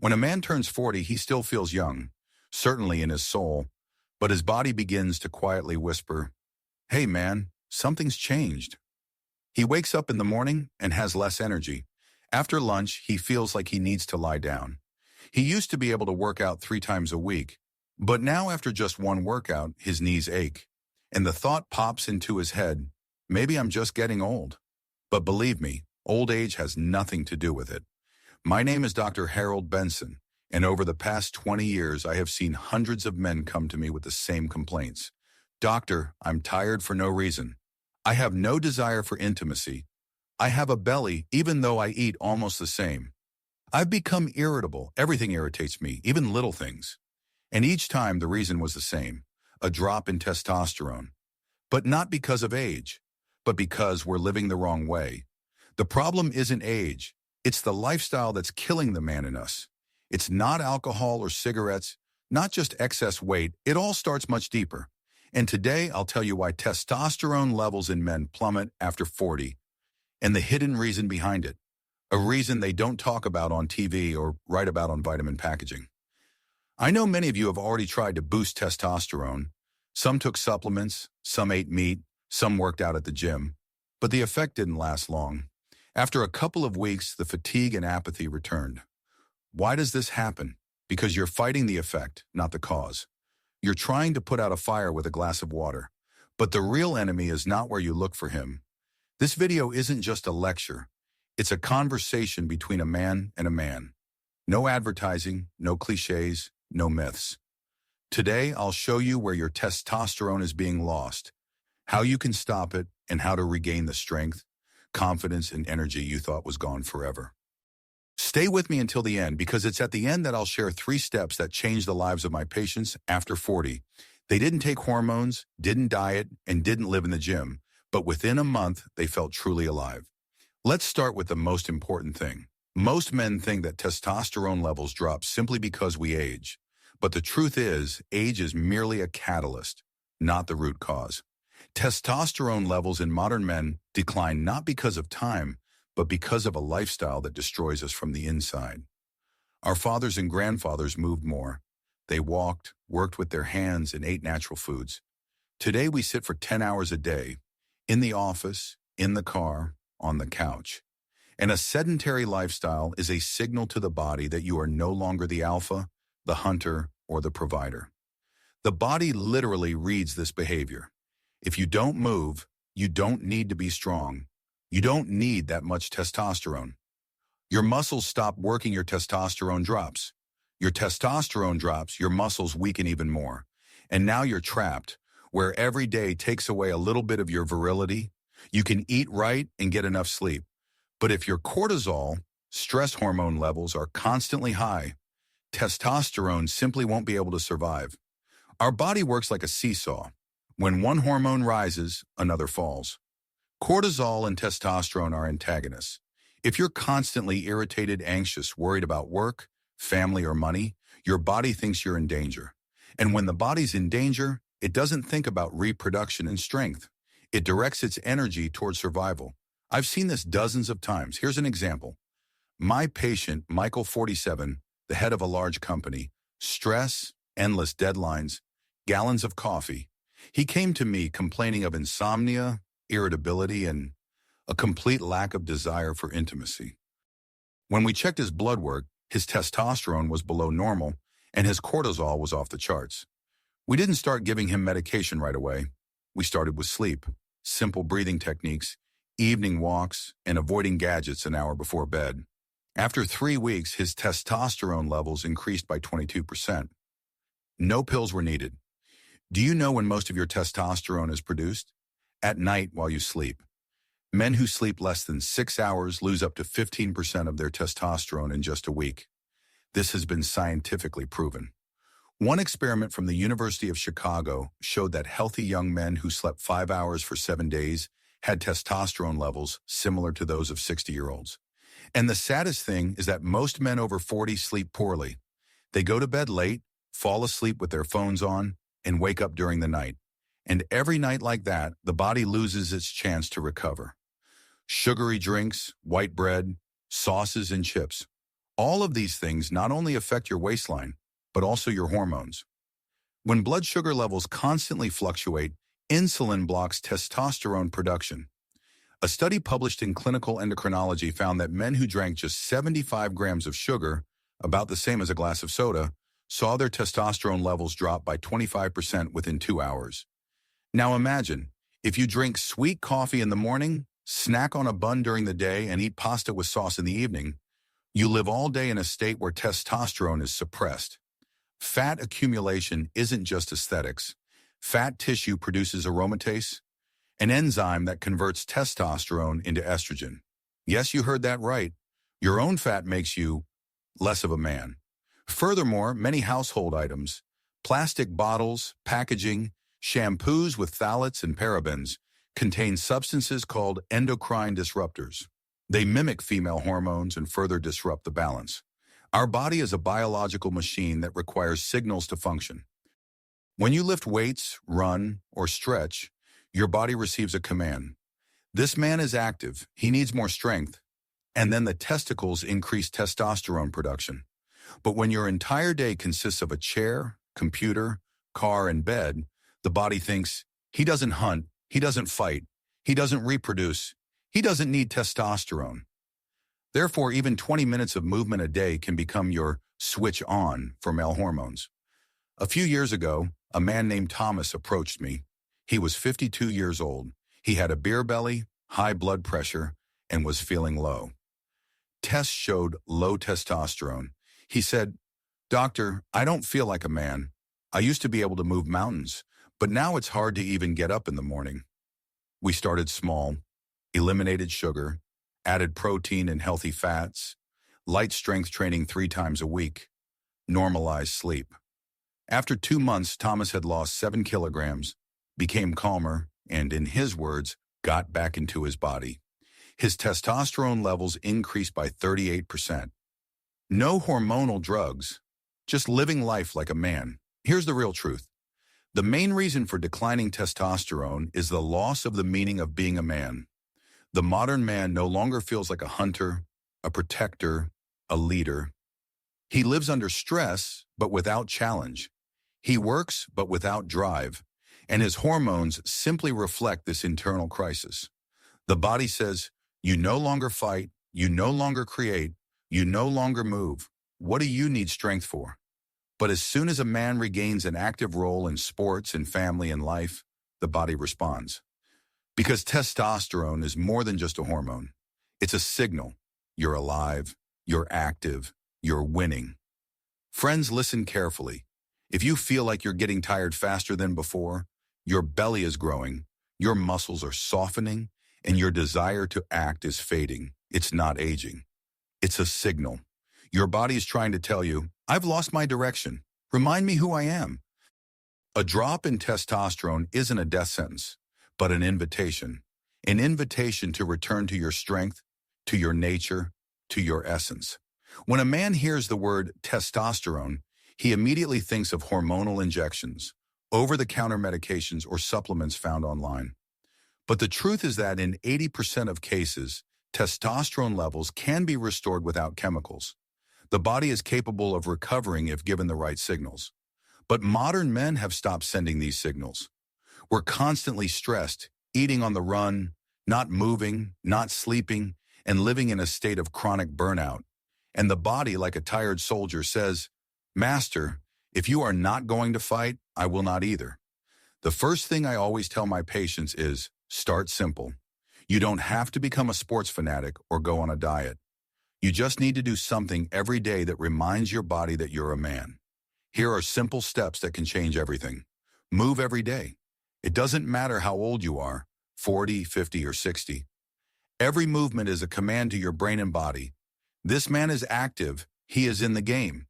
When a man turns 40, he still feels young, certainly in his soul, but his body begins to quietly whisper, "Hey man, something's changed." He wakes up in the morning and has less energy. After lunch, he feels like he needs to lie down. He used to be able to work out 3 times a week, but now after just one workout, his knees ache. And the thought pops into his head, maybe I'm just getting old. But believe me, old age has nothing to do with it. My name is Dr. Harold Benson, and over the past 20 years, I have seen hundreds of men come to me with the same complaints. Doctor, I'm tired for no reason. I have no desire for intimacy. I have a belly even though I eat almost the same. I've become irritable. Everything irritates me, even little things. And each time the reason was the same, a drop in testosterone. But not because of age, but because we're living the wrong way. The problem isn't age. It's the lifestyle that's killing the man in us. It's not alcohol or cigarettes, not just excess weight. It all starts much deeper. And today I'll tell you why testosterone levels in men plummet after 40 and the hidden reason behind it, a reason they don't talk about on TV or write about on vitamin packaging. I know many of you have already tried to boost testosterone. Some took supplements, some ate meat, some worked out at the gym, but the effect didn't last long. After a couple of weeks, the fatigue and apathy returned. Why does this happen? Because you're fighting the effect, not the cause. You're trying to put out a fire with a glass of water, but the real enemy is not where you look for him. This video isn't just a lecture. It's a conversation between a man and a man. No advertising, no cliches, no myths. Today, I'll show you where your testosterone is being lost, how you can stop it, and how to regain the strength, confidence, and energy you thought was gone forever. Stay with me until the end because it's at the end that I'll share 3 steps that changed the lives of my patients after 40. They didn't take hormones, didn't diet, and didn't live in the gym, but within a month, they felt truly alive. Let's start with the most important thing. Most men think that testosterone levels drop simply because we age. But the truth is, age is merely a catalyst, not the root cause. Testosterone levels in modern men decline not because of time, but because of a lifestyle that destroys us from the inside. Our fathers and grandfathers moved more. They walked, worked with their hands, and ate natural foods. Today we sit for 10 hours a day, in the office, in the car, on the couch. And a sedentary lifestyle is a signal to the body that you are no longer the alpha, the hunter, or the provider. The body literally reads this behavior. If you don't move, you don't need to be strong. You don't need that much testosterone. Your muscles stop working, your testosterone drops. Your testosterone drops, your muscles weaken even more. And now you're trapped, where every day takes away a little bit of your virility. You can eat right and get enough sleep. But if your cortisol, stress hormone levels are constantly high, testosterone simply won't be able to survive. Our body works like a seesaw. When one hormone rises, another falls. Cortisol and testosterone are antagonists. If you're constantly irritated, anxious, worried about work, family, or money, your body thinks you're in danger. And when the body's in danger, it doesn't think about reproduction and strength. It directs its energy towards survival. I've seen this dozens of times. Here's an example. My patient, Michael, 47, the head of a large company, stress, endless deadlines, gallons of coffee. He came to me complaining of insomnia, irritability, and a complete lack of desire for intimacy. When we checked his blood work, his testosterone was below normal and his cortisol was off the charts. We didn't start giving him medication right away. We started with sleep, simple breathing techniques, evening walks, and avoiding gadgets an hour before bed. After 3 weeks, his testosterone levels increased by 22%. No pills were needed. Do you know when most of your testosterone is produced? At night while you sleep. Men who sleep less than 6 hours lose up to 15% of their testosterone in just a week. This has been scientifically proven. One experiment from the University of Chicago showed that healthy young men who slept 5 hours for 7 days had testosterone levels similar to those of 60-year-olds. And the saddest thing is that most men over 40 sleep poorly. They go to bed late, fall asleep with their phones on, and wake up during the night. And every night like that, the body loses its chance to recover. Sugary drinks, white bread, sauces, and chips, All of these things not only affect your waistline, but also your hormones. When blood sugar levels constantly fluctuate, insulin blocks testosterone production. A study published in Clinical Endocrinology found that men who drank just 75 grams of sugar, about the same as a glass of soda, saw their testosterone levels drop by 25% within 2 hours. Now imagine, if you drink sweet coffee in the morning, snack on a bun during the day, and eat pasta with sauce in the evening, you live all day in a state where testosterone is suppressed. Fat accumulation isn't just aesthetics. Fat tissue produces aromatase, an enzyme that converts testosterone into estrogen. Yes, you heard that right. Your own fat makes you less of a man. Furthermore, many household items, plastic bottles, packaging, shampoos with phthalates and parabens, contain substances called endocrine disruptors. They mimic female hormones and further disrupt the balance. Our body is a biological machine that requires signals to function. When you lift weights, run, or stretch, your body receives a command. This man is active, he needs more strength, and then the testicles increase testosterone production. But when your entire day consists of a chair, computer, car, and bed, the body thinks, he doesn't hunt, he doesn't fight, he doesn't reproduce, he doesn't need testosterone. Therefore, even 20 minutes of movement a day can become your switch on for male hormones. A few years ago, a man named Thomas approached me. He was 52 years old. He had a beer belly, high blood pressure, and was feeling low. Tests showed low testosterone. He said, "Doctor, I don't feel like a man. I used to be able to move mountains, but now it's hard to even get up in the morning." We started small, eliminated sugar, added protein and healthy fats, light strength training 3 times a week, normalized sleep. After 2 months, Thomas had lost 7 kilograms, became calmer, and in his words, got back into his body. His testosterone levels increased by 38%. No hormonal drugs, just living life like a man. Here's the real truth. The main reason for declining testosterone is the loss of the meaning of being a man. The modern man no longer feels like a hunter, a protector, a leader. He lives under stress, but without challenge. He works, but without drive. And his hormones simply reflect this internal crisis. The body says, you no longer fight, you no longer create, you no longer move. What do you need strength for? But as soon as a man regains an active role in sports and family and life, the body responds. Because testosterone is more than just a hormone. It's a signal. You're alive, you're active, you're winning. Friends, listen carefully. If you feel like you're getting tired faster than before, your belly is growing, your muscles are softening, and your desire to act is fading, it's not aging. It's a signal. Your body is trying to tell you, I've lost my direction. Remind me who I am. A drop in testosterone isn't a death sentence, but an invitation to return to your strength, to your nature, to your essence. When a man hears the word testosterone, he immediately thinks of hormonal injections, over-the-counter medications, or supplements found online. But the truth is that in 80% of cases, testosterone levels can be restored without chemicals. The body is capable of recovering if given the right signals. But modern men have stopped sending these signals. We're constantly stressed, eating on the run, not moving, not sleeping, and living in a state of chronic burnout. And the body, like a tired soldier, says, Master, if you are not going to fight, I will not either. The first thing I always tell my patients is, start simple. You don't have to become a sports fanatic or go on a diet. You just need to do something every day that reminds your body that you're a man. Here are simple steps that can change everything. Move every day. It doesn't matter how old you are, 40, 50, or 60. Every movement is a command to your brain and body. This man is active. He is in the game.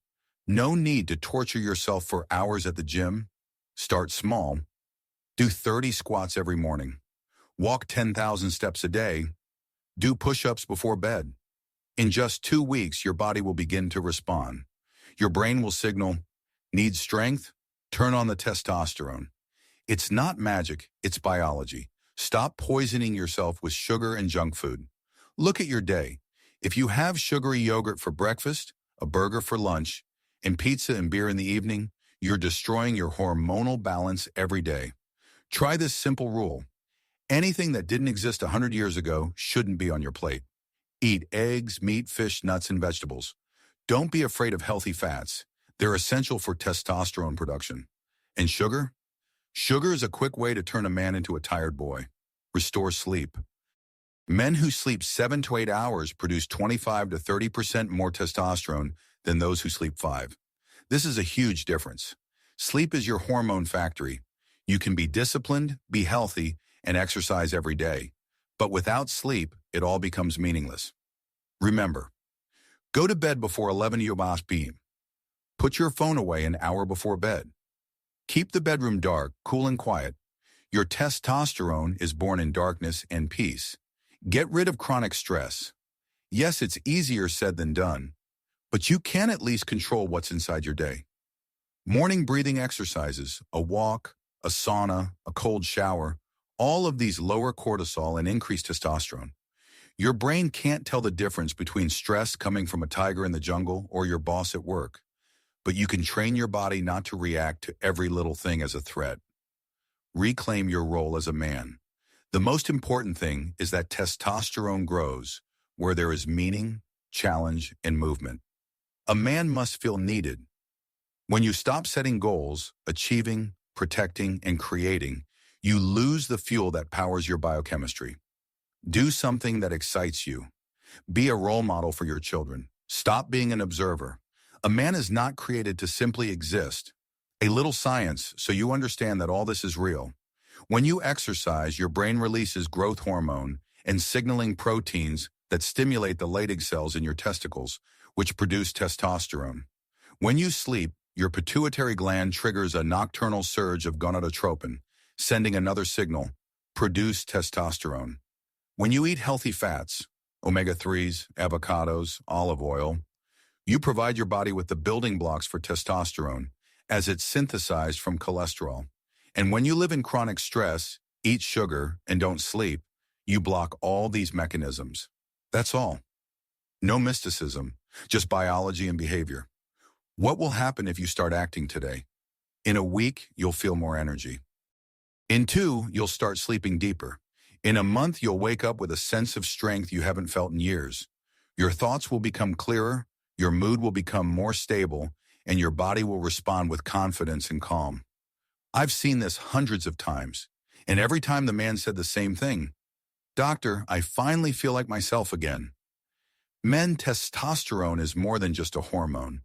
No need to torture yourself for hours at the gym. Start small. Do 30 squats every morning. Walk 10,000 steps a day. Do push-ups before bed. In just 2 weeks, your body will begin to respond. Your brain will signal, need strength? Turn on the testosterone. It's not magic, it's biology. Stop poisoning yourself with sugar and junk food. Look at your day. If you have sugary yogurt for breakfast, a burger for lunch, and pizza and beer in the evening, you're destroying your hormonal balance every day. Try this simple rule. Anything that didn't exist 100 years ago shouldn't be on your plate. Eat eggs, meat, fish, nuts, and vegetables. Don't be afraid of healthy fats. They're essential for testosterone production. And sugar? Sugar is a quick way to turn a man into a tired boy. Restore sleep. Men who sleep 7 to 8 hours produce 25 to 30% more testosterone than those who sleep 5. This is a huge difference. Sleep is your hormone factory. You can be disciplined, be healthy, and exercise every day. But without sleep, it all becomes meaningless. Remember, go to bed before 11 p.m. Put your phone away an hour before bed. Keep the bedroom dark, cool, and quiet. Your testosterone is born in darkness and peace. Get rid of chronic stress. Yes, it's easier said than done, but you can at least control what's inside your day. Morning breathing exercises, a walk, a sauna, a cold shower, all of these lower cortisol and increase testosterone. Your brain can't tell the difference between stress coming from a tiger in the jungle or your boss at work, but you can train your body not to react to every little thing as a threat. Reclaim your role as a man. The most important thing is that testosterone grows where there is meaning, challenge, and movement. A man must feel needed. When you stop setting goals, achieving, protecting, and creating, you lose the fuel that powers your biochemistry. Do something that excites you. Be a role model for your children. Stop being an observer. A man is not created to simply exist. A little science so you understand that all this is real. When you exercise, your brain releases growth hormone and signaling proteins that stimulate the Leydig cells in your testicles, which produce testosterone. When you sleep, your pituitary gland triggers a nocturnal surge of gonadotropin, sending another signal, produce testosterone. When you eat healthy fats, omega-3s, avocados, olive oil, you provide your body with the building blocks for testosterone as it's synthesized from cholesterol. And when you live in chronic stress, eat sugar, and don't sleep, you block all these mechanisms. That's all. No mysticism, just biology and behavior. What will happen if you start acting today? In a week, you'll feel more energy. In 2, you'll start sleeping deeper. In a month, you'll wake up with a sense of strength you haven't felt in years. Your thoughts will become clearer, your mood will become more stable, and your body will respond with confidence and calm. I've seen this hundreds of times, and every time the man said the same thing. Doctor, I finally feel like myself again. Men, testosterone is more than just a hormone.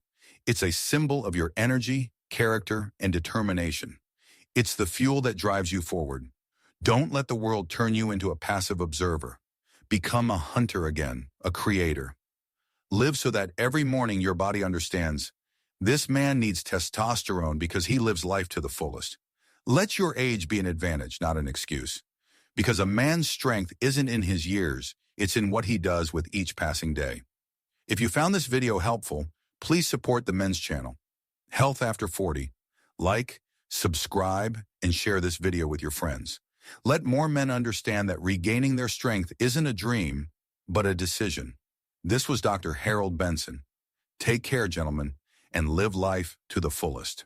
It's a symbol of your energy, character, and determination. It's the fuel that drives you forward. Don't let the world turn you into a passive observer. Become a hunter again, a creator. Live so that every morning your body understands, this man needs testosterone because he lives life to the fullest. Let your age be an advantage, not an excuse. Because a man's strength isn't in his years, it's in what he does with each passing day. If you found this video helpful, please support the men's channel, Health After 40. Like, subscribe, and share this video with your friends. Let more men understand that regaining their strength isn't a dream, but a decision. This was Dr. Harold Benson. Take care, gentlemen, and live life to the fullest.